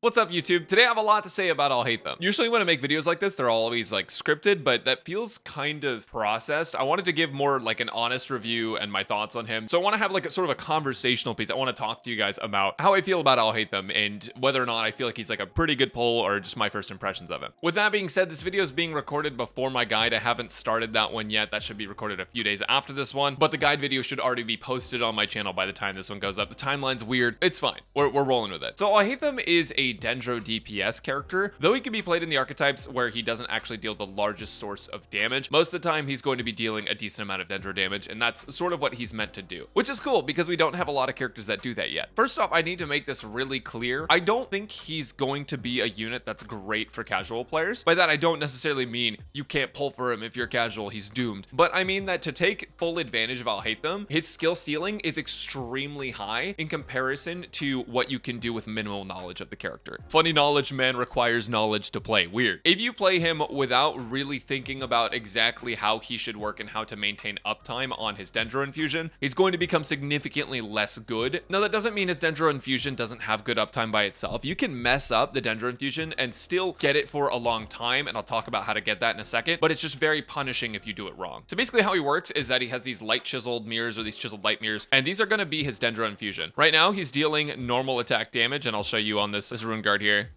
What's up, YouTube? Today I have a lot to say about Alhaitham. Usually when I make videos like this, they're always like scripted, but that feels kind of processed. I wanted to give more like an honest review and my thoughts on him. So I want to have like a sort of a conversational piece. I want to talk to you guys about how I feel about Alhaitham and whether or not I feel like he's like a pretty good pull or just my first impressions of him. With that being said, this video is being recorded before my guide. I haven't started that one yet. That should be recorded a few days after this one, but the guide video should already be posted on my channel by the time this one goes up. The timeline's weird. It's fine. We're rolling with it. So Alhaitham is a Dendro DPS character, though he can be played in the archetypes where he doesn't actually deal the largest source of damage. Most of the time he's going to be dealing a decent amount of Dendro damage, and that's sort of what he's meant to do, which is cool because we don't have a lot of characters that do that yet. First off, I need to make this really clear. I don't think he's going to be a unit that's great for casual players. By that, I don't necessarily mean you can't pull for him if you're casual, he's doomed. But I mean that to take full advantage of Alhaitham, his skill ceiling is extremely high in comparison to what you can do with minimal knowledge of the character. Funny knowledge, man, requires knowledge to play. Weird. If you play him without really thinking about exactly how he should work and how to maintain uptime on his Dendro infusion, he's going to become significantly less good. Now, that doesn't mean his Dendro infusion doesn't have good uptime by itself. You can mess up the Dendro infusion and still get it for a long time, and I'll talk about how to get that in a second, but it's just very punishing if you do it wrong. So basically how he works is that he has these light chiseled mirrors, or these chiseled light mirrors, and these are going to be his Dendro infusion. Right now, he's dealing normal attack damage, and I'll show you on this rune guard here.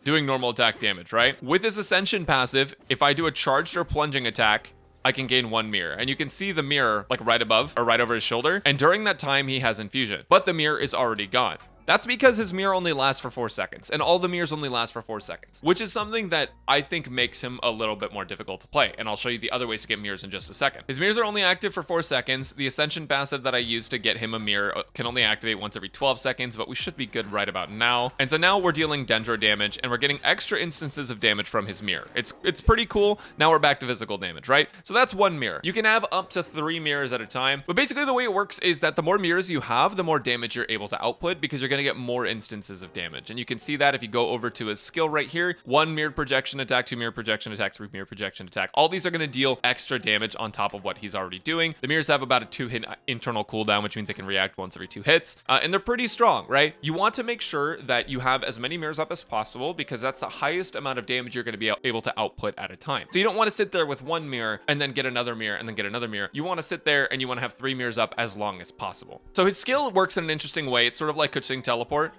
Doing normal attack damage, right? With his Ascension passive, if I do a charged or plunging attack, I can gain one mirror, and you can see the mirror like right above or right over his shoulder, and during that time he has infusion, but the mirror is already gone. That's because his mirror only lasts for 4 seconds, and all the mirrors only last for 4 seconds, which is something that I think makes him a little bit more difficult to play, and I'll show you the other ways to get mirrors in just a second. His mirrors are only active for 4 seconds. The Ascension passive that I use to get him a mirror can only activate once every 12 seconds, but we should be good right about now. And so now we're dealing Dendro damage, and we're getting extra instances of damage from his mirror. It's pretty cool. Now we're back to physical damage, right? So that's one mirror. You can have up to 3 mirrors at a time, but basically the way it works is that the more mirrors you have, the more damage you're able to output, because you're going to get more instances of damage. And you can see that if you go over to his skill right here: 1 mirrored projection attack, 2 mirrored projection attack, 3 mirrored projection attack. All these are going to deal extra damage on top of what he's already doing. The mirrors have about a 2-hit internal cooldown, which means they can react once every 2 hits, and they're pretty strong, right? You want to make sure that you have as many mirrors up as possible, because that's the highest amount of damage you're going to be able to output at a time. So you don't want to sit there with 1 mirror and then get another mirror and then get another mirror. You want to sit there and you want to have 3 mirrors up as long as possible. So his skill works in an interesting way. It's sort of like Kuching Teleport,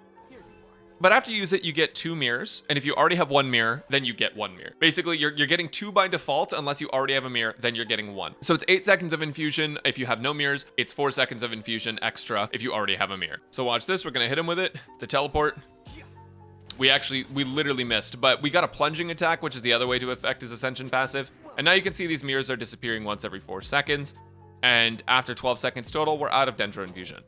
but after you use it, you get 2 mirrors. And if you already have 1 mirror, then you get 1 mirror. Basically, you're getting 2 by default. Unless you already have a mirror, then you're getting 1. So it's 8 seconds of infusion. If you have no mirrors, it's 4 seconds of infusion extra if you already have a mirror. So watch this. We're going to hit him with it to teleport. We literally missed, but we got a plunging attack, which is the other way to affect his Ascension passive. And now you can see these mirrors are disappearing once every 4 seconds. And after 12 seconds total, we're out of Dendro infusion.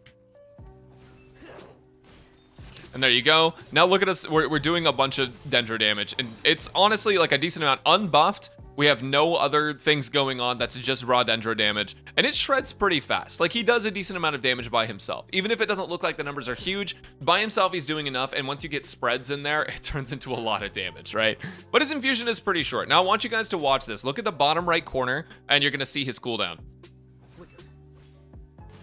And there you go. Now look at us. We're doing a bunch of Dendro damage, and it's honestly like a decent amount. Unbuffed, we have no other things going on. That's just raw Dendro damage, and it shreds pretty fast. Like, he does a decent amount of damage by himself. Even if it doesn't look like the numbers are huge, by himself he's doing enough, and once you get spreads in there, it turns into a lot of damage, right? But his infusion is pretty short. Now I want you guys to watch this. Look at the bottom right corner, and you're gonna see his cooldown.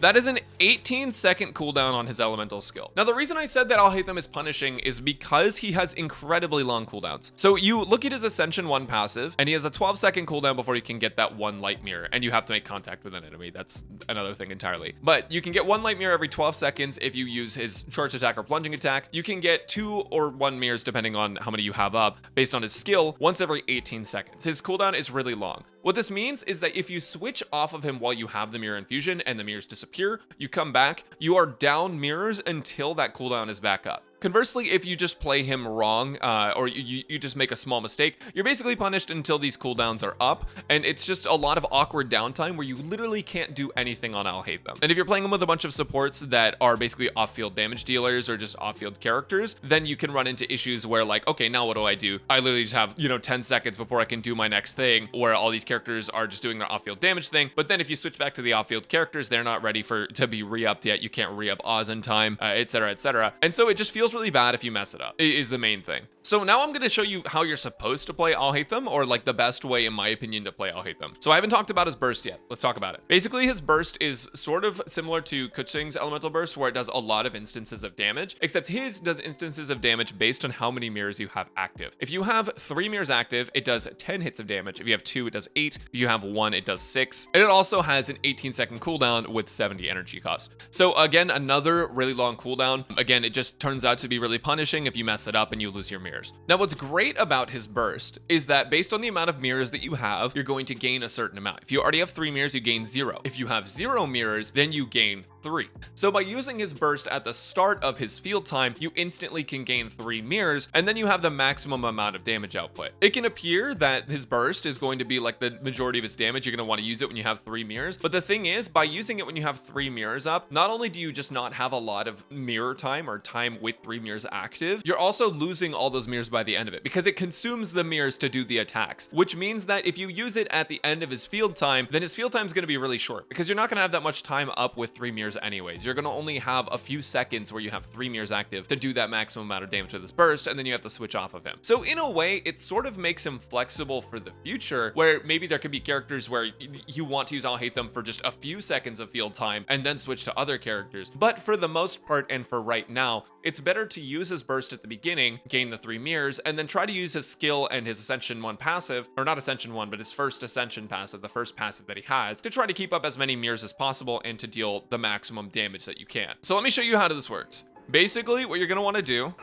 That is an 18-second cooldown on his elemental skill. Now, the reason I said that Alhaitham is punishing is because he has incredibly long cooldowns. So you look at his Ascension 1 passive, and he has a 12-second cooldown before you can get that 1 light mirror, and you have to make contact with an enemy. That's another thing entirely. But you can get 1 light mirror every 12 seconds if you use his charge attack or plunging attack. You can get 2 or 1 mirrors, depending on how many you have up, based on his skill, once every 18 seconds. His cooldown is really long. What this means is that if you switch off of him while you have the mirror infusion and the mirrors disappear, you come back, you are down mirrors until that cooldown is back up. Conversely, if you just play him wrong, or you just make a small mistake, you're basically punished until these cooldowns are up, and it's just a lot of awkward downtime where you literally can't do anything on Alhaitham. And if you're playing him with a bunch of supports that are basically off-field damage dealers or just off-field characters, then you can run into issues where, like, okay, now what do? I literally just have, 10 seconds before I can do my next thing, where all these characters are just doing their off-field damage thing. But then if you switch back to the off-field characters, they're not ready to be re-upped yet. You can't re-up Oz in time, etc., etc. And so it just feels feels really bad if you mess it up, is the main thing. So now I'm going to show you how you're supposed to play Alhaitham, or like the best way, in my opinion, to play Alhaitham. So I haven't talked about his burst yet. Let's talk about it. Basically, his burst is sort of similar to Kuching's elemental burst, where it does a lot of instances of damage, except his does instances of damage based on how many mirrors you have active. If you have 3 mirrors active, it does 10 hits of damage. If you have 2, it does 8. If you have 1, it does 6. And it also has an 18-second cooldown with 70 energy cost. So again, another really long cooldown. Again, it just turns out to be really punishing if you mess it up and you lose your mirrors. Now, what's great about his burst is that based on the amount of mirrors that you have, you're going to gain a certain amount. If you already have 3 mirrors, you gain 0. If you have 0 mirrors, then you gain 3. So by using his burst at the start of his field time, you instantly can gain 3 mirrors, and then you have the maximum amount of damage output. It can appear that his burst is going to be like the majority of its damage. You're going to want to use it when you have 3 mirrors. But the thing is, by using it when you have 3 mirrors up, not only do you just not have a lot of mirror time or time with 3 mirrors active, you're also losing all those mirrors by the end of it, because it consumes the mirrors to do the attacks, which means that if you use it at the end of his field time, then his field time is going to be really short, because you're not going to have that much time up with 3 mirrors anyways. You're going to only have a few seconds where you have 3 mirrors active to do that maximum amount of damage with this burst, and then you have to switch off of him. So in a way, it sort of makes him flexible for the future, where maybe there could be characters where you want to use Alhaitham for just a few seconds of field time and then switch to other characters. But for the most part, and for right now, it's better to use his burst at the beginning, gain the 3 mirrors, and then try to use his skill and his Ascension 1 passive, or not Ascension 1, but his first Ascension passive, the first passive that he has, to try to keep up as many mirrors as possible and to deal the maximum damage that you can. So let me show you how this works. Basically, what you're going to want to do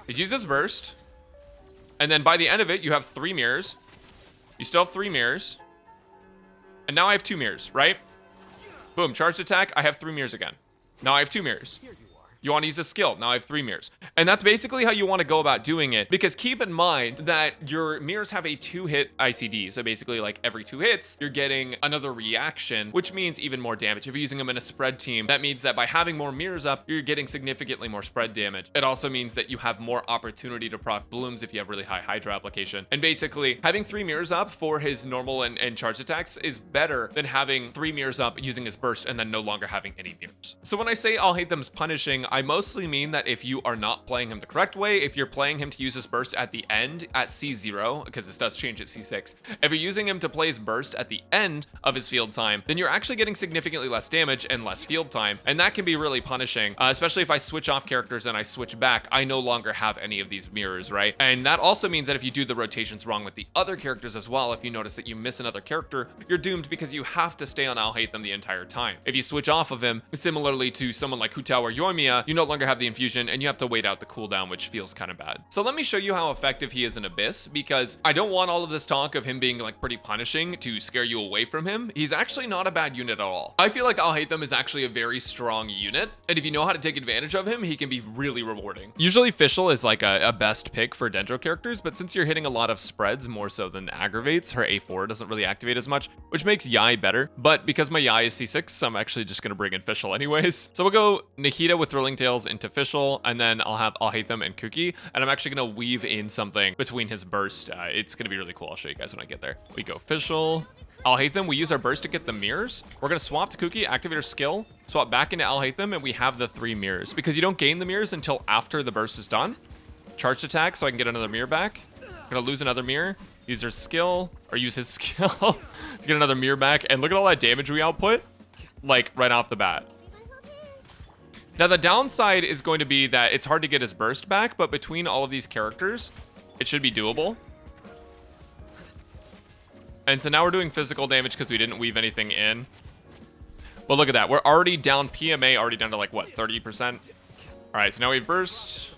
is use his burst, and then by the end of it, you have 3 mirrors. You still have 3 mirrors, and now I have 2 mirrors, right? Boom, charged attack, I have 3 mirrors again. Now I have 2 mirrors. You want to use a skill. Now I have 3 mirrors. And that's basically how you want to go about doing it, because keep in mind that your mirrors have a 2-hit ICD. So basically, like every 2 hits, you're getting another reaction, which means even more damage. If you're using them in a spread team, that means that by having more mirrors up, you're getting significantly more spread damage. It also means that you have more opportunity to proc blooms if you have really high Hydra application. And basically, having 3 mirrors up for his normal and charged attacks is better than having 3 mirrors up using his burst and then no longer having any mirrors. So when I say Alhaitham's punishing, I mostly mean that if you are not playing him the correct way, if you're playing him to use his burst at the end at C0, because this does change at C6, if you're using him to play his burst at the end of his field time, then you're actually getting significantly less damage and less field time, and that can be really punishing, especially if I switch off characters and I switch back, I no longer have any of these mirrors, right? And that also means that if you do the rotations wrong with the other characters as well, if you notice that you miss another character, you're doomed because you have to stay on Alhaitham the entire time. If you switch off of him, similarly to someone like Hu Tao or Yoimiya, you no longer have the infusion and you have to wait out the cooldown, which feels kind of bad. So let me show you how effective he is in Abyss, because I don't want all of this talk of him being like pretty punishing to scare you away from him. He's actually not a bad unit at all. I feel like Alhaitham is actually a very strong unit, and if you know how to take advantage of him, he can be really rewarding. Usually Fischl is like a best pick for Dendro characters, but since you're hitting a lot of spreads more so than aggravates, her A4 doesn't really activate as much, which makes Yai better. But because my Yai is C6, I'm actually just gonna bring in Fischl anyways. So we'll go Nikita with Thrilling Tales into Fischl, and then I'll have Alhaitham and Kuki, and I'm actually gonna weave in something between his burst. It's gonna be really cool. I'll show you guys when I get there. We go Fischl, Alhaitham. We use our burst to get the mirrors. We're gonna swap to Kuki, activate her skill, swap back into Alhaitham, and we have the 3 mirrors, because you don't gain the mirrors until after the burst is done. Charged attack, so I can get another mirror back. Gonna lose another mirror, use her skill, or use his skill to get another mirror back, and look at all that damage we output, like right off the bat. Now the downside is going to be that it's hard to get his burst back, but between all of these characters, it should be doable. And so now we're doing physical damage because we didn't weave anything in. But look at that, we're already down PMA, already down to like, what, 30%? All right, so now we have burst.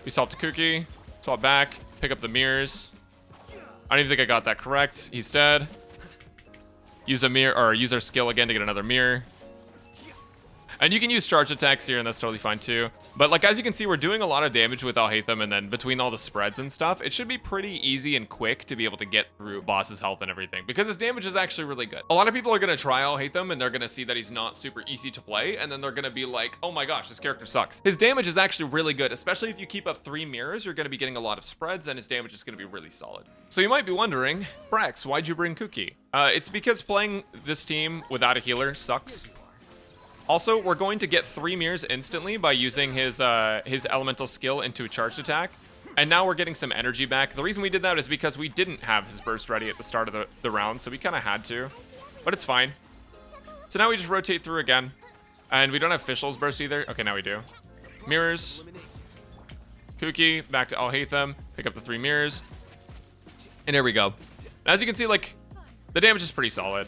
We swap to Kuki, swap back, pick up the mirrors. I don't even think I got that correct. He's dead. Use a mirror, or use our skill again to get another mirror. And you can use charge attacks here, and that's totally fine too. But like, as you can see, we're doing a lot of damage with Alhaitham, and then between all the spreads and stuff, it should be pretty easy and quick to be able to get through boss's health and everything, because his damage is actually really good. A lot of people are going to try Alhaitham, and they're going to see that he's not super easy to play, and then they're going to be like, oh my gosh, this character sucks. His damage is actually really good, especially if you keep up 3 mirrors, you're going to be getting a lot of spreads, and his damage is going to be really solid. So you might be wondering, Brax, why'd you bring Kuki? It's because playing this team without a healer sucks. Also, we're going to get 3 mirrors instantly by using his elemental skill into a charged attack. And now we're getting some energy back. The reason we did that is because we didn't have his burst ready at the start of the round, so we kind of had to. But it's fine. So now we just rotate through again. And we don't have Fischl's burst either. Okay, now we do. Mirrors. Kuki, back to Alhaitham. Pick up the 3 mirrors. And here we go. And as you can see, like, the damage is pretty solid.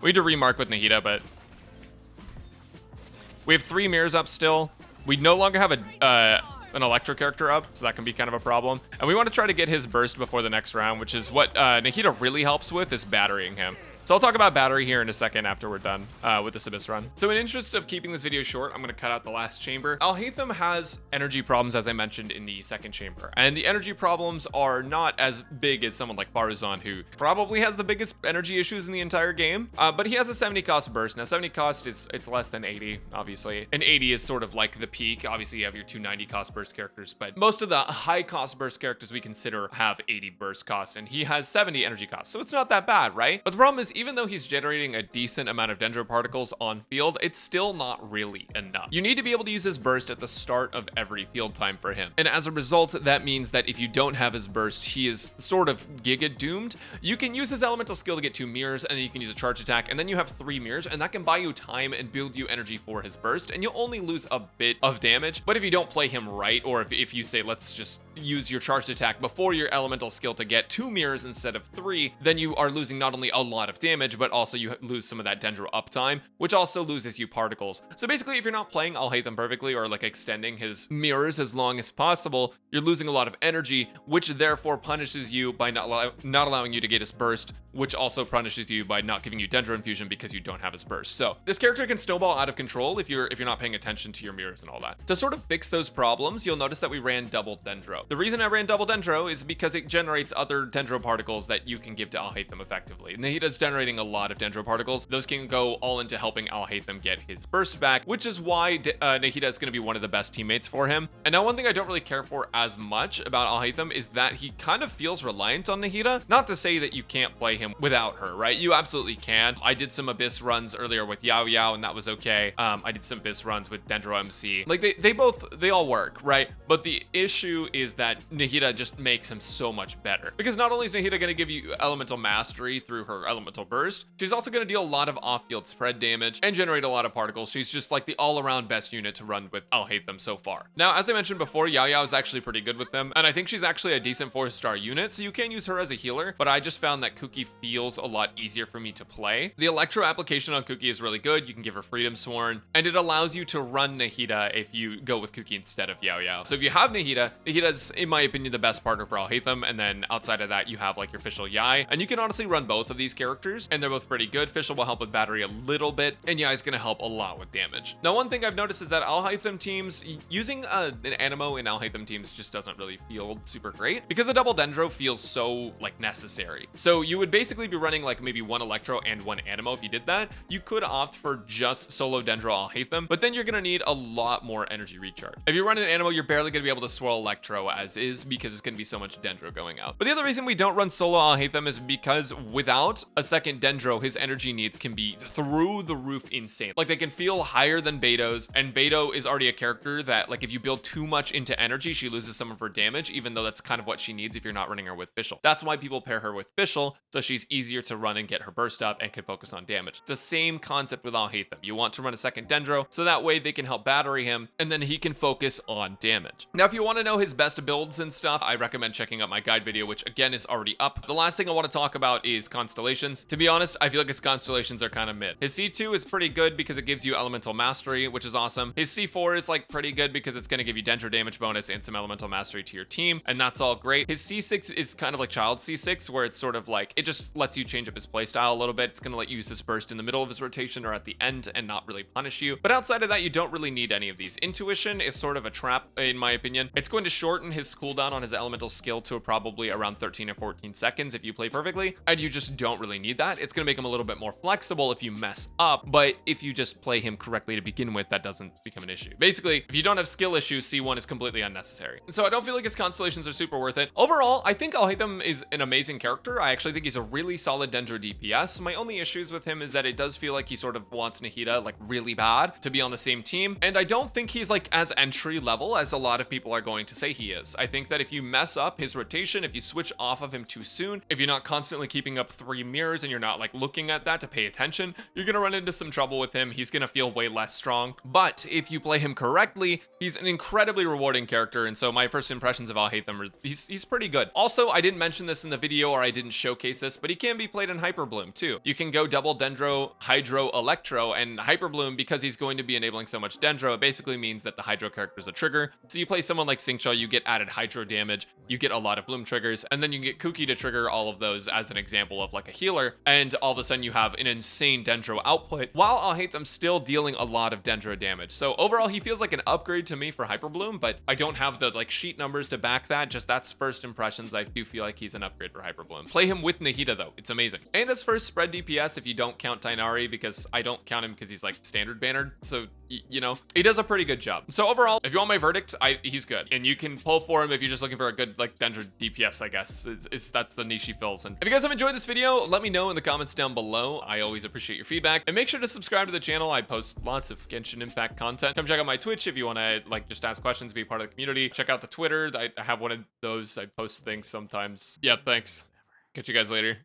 We need to remark with Nahida, but we have 3 mirrors up still. We no longer have an Electro character up, so that can be kind of a problem. And we want to try to get his burst before the next round, which is what Nahida really helps with, is batterying him. So I'll talk about battery here in a second after we're done with this Abyss run. So in interest of keeping this video short, I'm going to cut out the last chamber. Alhaitham has energy problems, as I mentioned, in the second chamber. And the energy problems are not as big as someone like Faruzan, who probably has the biggest energy issues in the entire game. But he has a 70 cost burst. Now 70 cost it's less than 80, obviously. And 80 is sort of like the peak. Obviously you have your 290 cost burst characters, but most of the high cost burst characters we consider have 80 burst cost, and he has 70 energy cost. So it's not that bad, right? But the problem is, even though he's generating a decent amount of dendro particles on field, it's still not really enough. You need to be able to use his burst at the start of every field time for him. And as a result, that means that if you don't have his burst, he is sort of giga doomed. You can use his elemental skill to get 2 mirrors, and then you can use a charge attack, and then you have 3 mirrors, and that can buy you time and build you energy for his burst, and you'll only lose a bit of damage. But if you don't play him right, or if you say, let's just use your charged attack before your elemental skill to get 2 mirrors instead of 3, then you are losing not only a lot of damage, but also you lose some of that dendro uptime, which also loses you particles. So basically, if you're not playing Alhaitham perfectly, or like extending his mirrors as long as possible, you're losing a lot of energy, which therefore punishes you by not allowing you to get his burst, which also punishes you by not giving you dendro infusion because you don't have his burst. So this character can snowball out of control if you're not paying attention to your mirrors and all that. To sort of fix those problems, you'll notice that we ran double dendro. The reason I ran double dendro is because it generates other dendro particles that you can give to Alhaitham effectively. Nahida's generating a lot of dendro particles. Those can go all into helping Alhaitham get his burst back, which is why Nahida is going to be one of the best teammates for him. And now one thing I don't really care for as much about Alhaitham is that he kind of feels reliant on Nahida. Not to say that you can't play him without her, right? You absolutely can. I did some Abyss runs earlier with Yao Yao, and that was okay. I did some Abyss runs with Dendro MC. Like they all work, right? But the issue is that Nahida just makes him so much better, because not only is Nahida going to give you elemental mastery through her elemental burst, she's also going to deal a lot of off-field spread damage and generate a lot of particles. She's just like the all-around best unit to run with Alhaitham so far. Now, as I mentioned before, Yao Yao is actually pretty good with them, and I think she's actually a decent 4-star unit, so you can use her as a healer, but I just found that Kuki feels a lot easier for me to play. The Electro application on Kuki is really good. You can give her Freedom Sworn, and it allows you to run Nahida if you go with Kuki instead of Yao Yao. So if you have Nahida's, in my opinion, the best partner for Alhaitham, and then outside of that, you have like your Fischl Yai, and you can honestly run both of these characters, and they're both pretty good. Fischl will help with battery a little bit, and Yai is going to help a lot with damage. Now, one thing I've noticed is that Alhaitham teams, using an Anemo in Alhaitham teams just doesn't really feel super great, because the double Dendro feels so like necessary. So you would basically be running like maybe 1 Electro and 1 Anemo. If you did that, you could opt for just solo Dendro Alhaitham, but then you're going to need a lot more energy recharge. If you run an Anemo, you're barely going to be able to swirl Electro as is, because there's going to be so much Dendro going out. But the other reason we don't run solo Alhaitham is because without a second Dendro, his energy needs can be through the roof insane. Like, they can feel higher than Beto's, and Beto is already a character that, like, if you build too much into energy, she loses some of her damage, even though that's kind of what she needs if you're not running her with Fischl. That's why people pair her with Fischl, so she's easier to run and get her burst up and can focus on damage. It's the same concept with Alhaitham. You want to run a second Dendro, so that way they can help battery him, and then he can focus on damage. Now, if you want to know his best builds and stuff, I recommend checking out my guide video, which again is already up. The last thing I want to talk about is Constellations. To be honest, I feel like his Constellations are kind of mid. His C2 is pretty good because it gives you elemental mastery, which is awesome. His C4 is like pretty good because it's going to give you Dendro damage bonus and some elemental mastery to your team, and that's all great. His C6 is kind of like Child C6, where it's sort of like, it just lets you change up his playstyle a little bit. It's going to let you use his burst in the middle of his rotation or at the end and not really punish you. But outside of that, you don't really need any of these. Intuition is sort of a trap, in my opinion. It's going to shorten shorten his cooldown on his elemental skill to probably around 13 or 14 seconds if you play perfectly, and you just don't really need that. It's going to make him a little bit more flexible if you mess up, but if you just play him correctly to begin with, that doesn't become an issue. Basically, if you don't have skill issues, C1 is completely unnecessary. And so I don't feel like his constellations are super worth it. Overall, I think Alhaitham is an amazing character. I actually think he's a really solid Dendro DPS. My only issues with him is that it does feel like he sort of wants Nahida like really bad to be on the same team, and I don't think he's like as entry level as a lot of people are going to say he is. I think that if you mess up his rotation, if you switch off of him too soon, if you're not constantly keeping up 3 mirrors and you're not like looking at that to pay attention, you're gonna run into some trouble with him. He's gonna feel way less strong. But if you play him correctly, he's an incredibly rewarding character, and so my first impressions of Alhaitham are he's pretty good. Also, I didn't mention this in the video, or I didn't showcase this, but he can be played in Hyperbloom too. You can go double Dendro, Hydro, Electro, and Hyperbloom, because he's going to be enabling so much Dendro, it basically means that the Hydro character is a trigger. So you play someone like Xingqiu, you get added Hydro damage, you get a lot of Bloom triggers, and then you get Kuki to trigger all of those as an example of like a healer, and all of a sudden you have an insane Dendro output, while Alhaitham still dealing a lot of Dendro damage. So overall, he feels like an upgrade to me for Hyperbloom, but I don't have the like sheet numbers to back that. Just that's first impressions. I do feel like he's an upgrade for Hyperbloom. Play him with Nahida though, it's amazing. And as for spread DPS, if you don't count Tainari, because I don't count him because he's like standard bannered, so you know, he does a pretty good job. So overall, if you want my verdict, he's good, and you can pull for him if you're just looking for a good like Dendro DPS, I guess. That's the niche he fills. And if you guys have enjoyed this video, let me know in the comments down below. I always appreciate your feedback, and make sure to subscribe to the channel. I post lots of Genshin Impact content. Come check out my Twitch if you want to like just ask questions, be part of the community. Check out the Twitter. I have one of those. I post things sometimes. Yeah, thanks. Catch you guys later.